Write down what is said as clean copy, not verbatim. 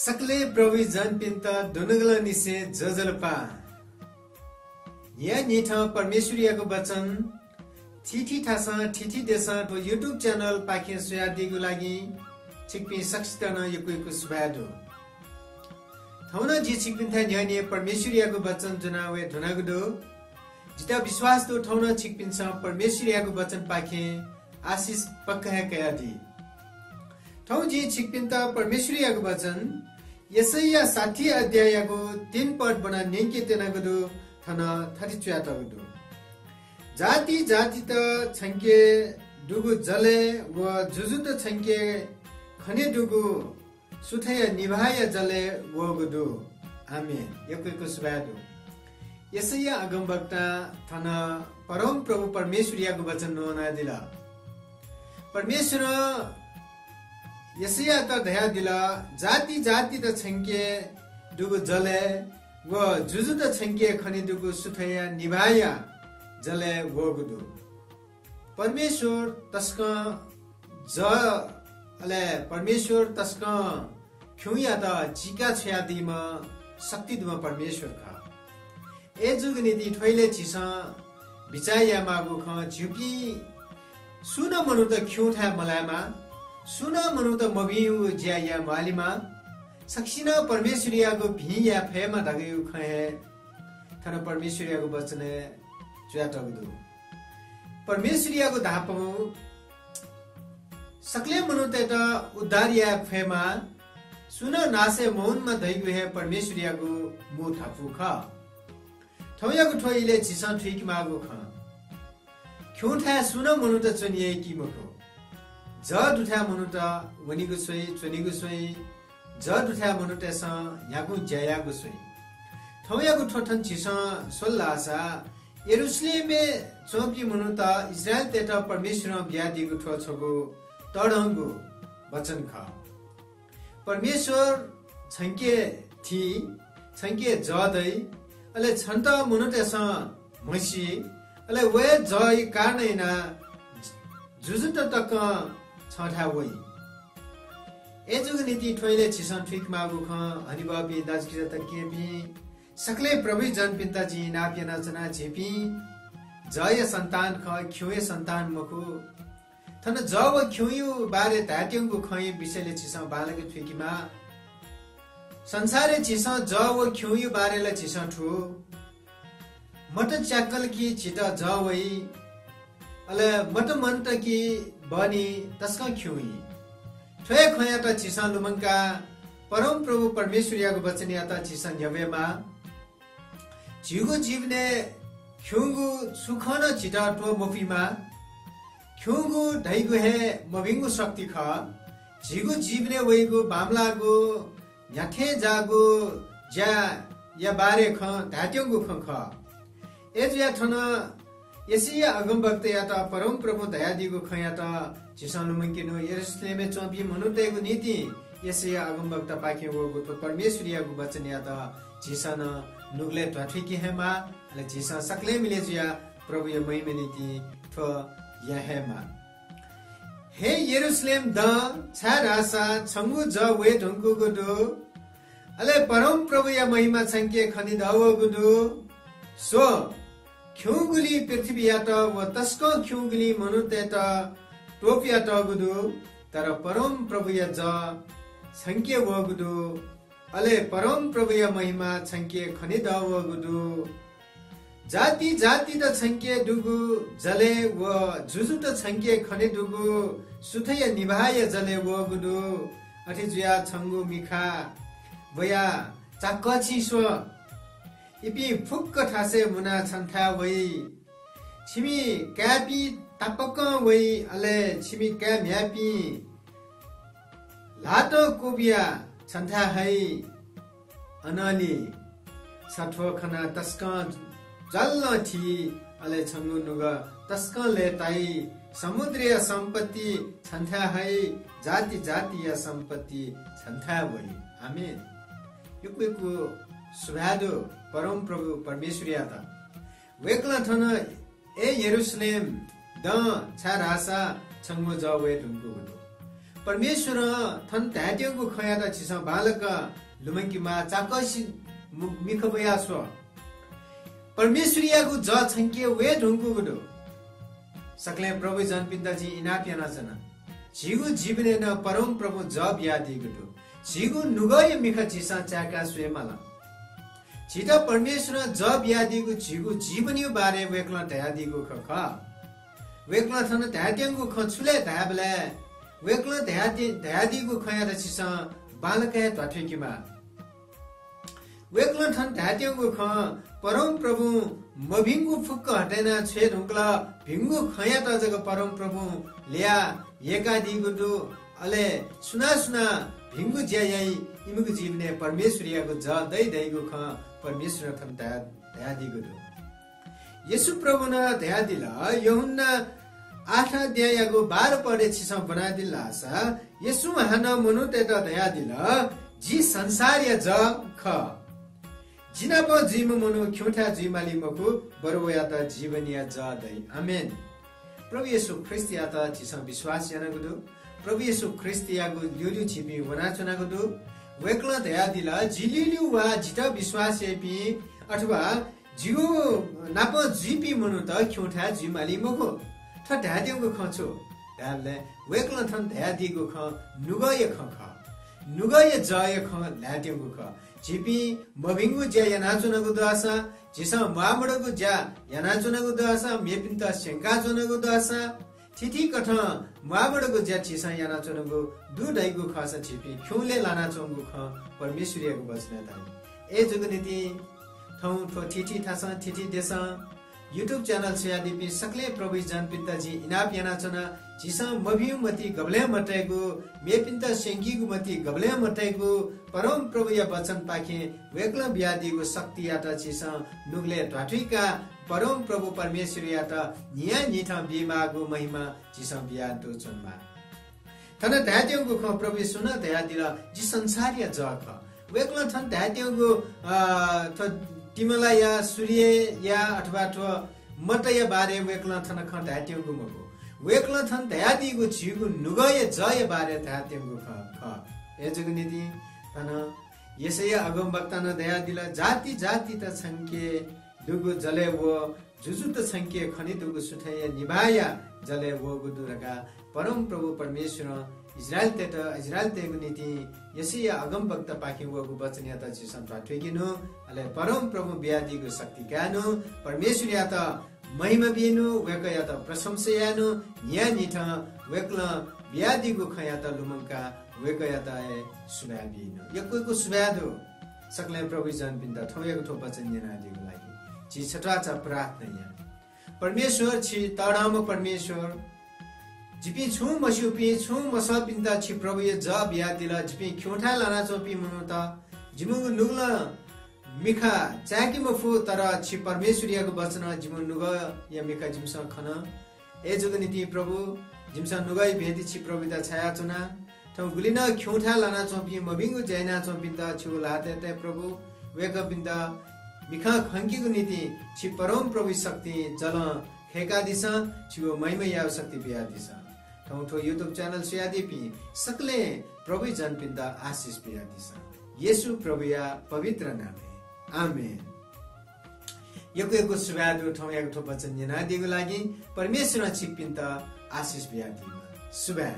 सकले प्रभु जन पिंता दुनगल निसे जजलपा या निठ परमेश्वरियाको वचन ठिठी ठासा ठिठी देशा तो युट्युब च्यानल पाखे सुयादिको लागि छिकपि सक्सितन यकुको सुबादो थौना जी छिकपिन था न्याने परमेश्वरियाको वचन जनावे धुनागदो जिता विश्वास तो थौना छिकपिन छ परमेश्वरियाको वचन पाखे आशिष पक्का कयादी थौ जी छिकपिन त परमेश्वरियाको वचन यसैया 60 अध्यायको 3 पद बना नेके तेनागदो थना 34 तगदो जाति जाति त छंके दुगु जले व जुजु त छंके खने दुगु सुथय निभाय जले वगदो आमेन यको सुबादो यसैया अगमवक्ता थना परम प्रभु परमेश्वरियाको वचन नोना दिला परमेश्वर यसैया त दया दिला जाति जाति त छंके दुगु जले व जुजु त छंके खने दुगु सुथय निभाय जले वगदो परमेश्वर तस्का ज अले परमेश्वर तस्का ख्युया त चिका छयादिमा शक्तिदमा परमेश्वर खा ए जुग नीति ठोइले छिसा बिचाया मागु ख झुपी सुन मनु त ख्यु था मलामा सुन मनु त मबिउ ज्याया मालिमा सक्सिना परमेश्वरियाको भिया फेमा धगयु खहे थन परमेश्वरियाको वचन ज्याटगदु परमेश्वरियाको धापौ सकले मनु त उद्धारिया फेमा सुन नासे मौनमा दैगु हे परमेश्वरियाको मु थापु ख थौयाको ठोइले छिसा ठिक मागु ख ख्युठा सुन मनु त चनिए कि मको ज दुठा मनु त वनिगु सोई चनिगु सोई ज दुठा मनु त स यागु जयागु सोई थौयाको ठोठन छिसा सोल्लासा यरुशलेमे चोपी मनु त इस्रायल तेटा परमेश्वर ब्यादिगु ठो छगु तडंगु वचन ख परमेश्वर छंके थी छंके जदै अले छन्त मनु त स मसी अले वे जय कारणैना जुजु त तक छठा वई एजुग नीति ठोइले छिसन ठिक मागु ख हरिबाबी दाजकिरा त केपी सकले प्रभु जन पिताजी नाप्य नचना झेपी जय सन्तान ख ख्युए सन्तान मखु थन जब ख्युयु बारे धाट्यंगु खै विषयले छिसन बालक ठिकीमा संसारे छिसन जब ख्युयु बारेले छिसन ठु मट च्याकल की छिटा जवई अले मट मन्त की बनी तस्का ख्युई ठोय खया त छिसन लुमंका परम प्रभु परमेश्वरियाको वचन या त छिसन यवेमा जिगु जीवने ख्युंगु सुखन छिटा टो मफिमा ख्युंगु ढैगु हे मबिंगु शक्ति ख जिगु जीवने वइगु बामलागु न्याथे जागु ज्या या बारे ख धाट्यंगु ख एजुया थन यसैया अगमवक्त या त परम प्रभु दयादिगु ख या त जिसन मुमकिन यरुशलेमे चोपी मनुतेगु नीति यसैया अगमवक्त पाखे वगु त परमेश्वरियागु वचन या त जिसन नुगले ठिकी हेमा ले जिसन सकले मिले जुया प्रभु य महिमा नीति थ या हेमा हे यरुशलेम द छारासा छंगु ज वे ढंगु गुदु अले परम प्रभु या महिमा छंके खनि दव गुदु सो ख्युगुली पृथ्वी यात व तस्को ख्युगुली मनुते त टोपिया त गुदु तर परम प्रभु या ज छंके व गुदु अले परम प्रभु या महिमा छंके खनि दव गुदु जाति जाति त छंके दुगु जले व जुजु त छंके खने दुगु सुथय निभाय जले व गुदु अथि जुया छंगु मिखा वया चाकछि सो इपि फुक्क ठासे मुना छन्था वई छिमी क्यापी तापक वई अले छिमी क्या म्यापी लाटो कोबिया छन्था है अनली सठो खना तस्का जल्ल थी अले छंगु नुग तस्कले ताई समुद्रीय सम्पत्ति छन्था है जाति जातीय सम्पत्ति छन्था वई आमेन युकु सुभादो परम प्रभु परमेश्वरिया त वेकला थन ए यरुशलेम द छारासा छंगु जवे ढुंगु परमेश्वर थन त्याट्यंगु खयादा छिसा बालक लुमंकी मा चाकसी मिखबया सो परमेश्वरियागु ज छंके वे ढुंगु गुडो सकले प्रभु जन पिताजी इनापियाना जना जिगु जीवने न परम प्रभु जब यादी गुडो जिगु नुगय मिख छिसा चाका स्वेमाला छिटा परमेश्वर जब यादीगु जिगु जीवनियो बारे वेक्ला दयादीगु खख वेक्ला थन दयाद्यंगु खछुले दयाबले वेक्ला दयादीगु खया छिसा बालकय तठेकीमा वेक्ला थन दयाद्यंगु ख परम प्रभु मभिंगु फुक्क हटेना छे ढुंगला भिंगु खया त जग परम प्रभु लिया एकादीगु दु अले सुना भिंगु ज्यायै इमुगु जीवने परमेश्वरियागु ज दै दैगु ख परमेश्वर थन दयादीगु दु येशु प्रभु न दयादिला यूहन्ना 8 अध्यायको 12 पढे छिस बनादिला सा येशु महान मनुते त दयादिला जी संसारिय ज ख जिना प जीव मनु ख्युठा जीमाली मकु बरवया त जीवनिया ज दै आमेन प्रभु येशु ख्रिस्ट या त छिस विश्वास याना गुदु प्रभु येशु ख्रिस्ट यागु ल्युलु छिपी वनाचना गुदु वेक्ला दयादिला जिलिलु वा जिता विश्वास एपी अथवा जिउ नाप जीपी मनु त ख्युठा जीमाली मकु थ ढाद्यंगु खछु ढाले वेक्ला थन ढादिगु ख नुगय नुगय जय ख ढाद्यंगु ख जिपी मभिंगु ज्या यानाचुनगु दासा जिसा मामडगु ज्या यानाचुनगु दासा मेपिन्त शंकाचुनगु दासा थिथि कठ मामडगु ज्या छिसा यानाचुनगु दुदैगु खस छिपी ख्युले लानाचुंगु ख परमेश्वरियगु वचनता ए जुगनीति थौ थो थिथि थासा थिथि देसा YouTube चैनल से आदिपि सकले प्रभु जन पिताजी इनाप यानाचना जिसा मभियु मति गबले मटेगु मेपिन्ता सेंकीगु मति गबले मटेगु परम प्रभु या वचन पाखे वेक्ला ब्यादिगु शक्ति याता छिसा नुगले ढाठिका परम प्रभु परमेश्वर याता निया निथा बिमागु महिमा जिसा ब्यादु चनमा थन धात्यंगु ख प्रभु सुन दयादिला जि संसारिय जख वेक्ला थन धात्यंगु तिमला या सूर्य या अथवा मतय बारे वेक्ला थन ख धात्यंगु मको वेक्ला थन दयादिगु छिगु नुगय जय बारे धात्यंगु ख एजुगनिति तन यसय अगम वक्ता न दयादिला जाति जाति त छंके दुगु जले वो जुजु त छंके खनि दुगु सुठय निभाया जले वो गुदुरगा परम प्रभु परमेश्वर इजरायल तेगु नीति यसय अगम वक्ता पाखे वगु वचनया त छिसन ठठेकिनु अले परम प्रभु ब्यादिगु शक्ति गानु परमेश्वर या त महिमा बिनु वेकया त प्रशंसायानु न्या निठ वेक्ला ब्यादिगु खया त लुमंका वेकया त सुनाबिनु यकोको सुबादो सकले प्रभु जन बिन्दा ठोयको ठो वचन यनादिगु लागि छि छटा च प्रार्थना परमेश्वर छि तडाम परमेश्वर जिपी छु मसुपी छु मसपिन्दा छि प्रभु य जब यादिला जिपी ख्योठा लाना चोपी मनुता जिमुगु नुगला मिखा चाकी मफु तर छि परमेश्वरियाको वचन जिमु नुग या मिखा जिमसा खन ए जुगनीति प्रभु जिमसा नुगै भेदि छि प्रभुता छाया चुना त गुलिना ख्योठा लाना चोपी मबिंगु जैना चोपिन्दा छु लाते ते प्रभु वेक बिन्दा मिखा खंकीगु नीति छि परम प्रभु शक्ति जल खेका दिसा छि महिमा या शक्ति बिया दिसा ठौ YouTube चैनल से आदिपि सकले प्रभु जन पिन्दा आशीष बिया दिसा येशु प्रभु या पवित्र नाम आमेन यको सुबादु ठौ याको ठो वचन यना दिगु लागि परमेश्वर छिपिन्ता आशीष बिया दिमा सुबा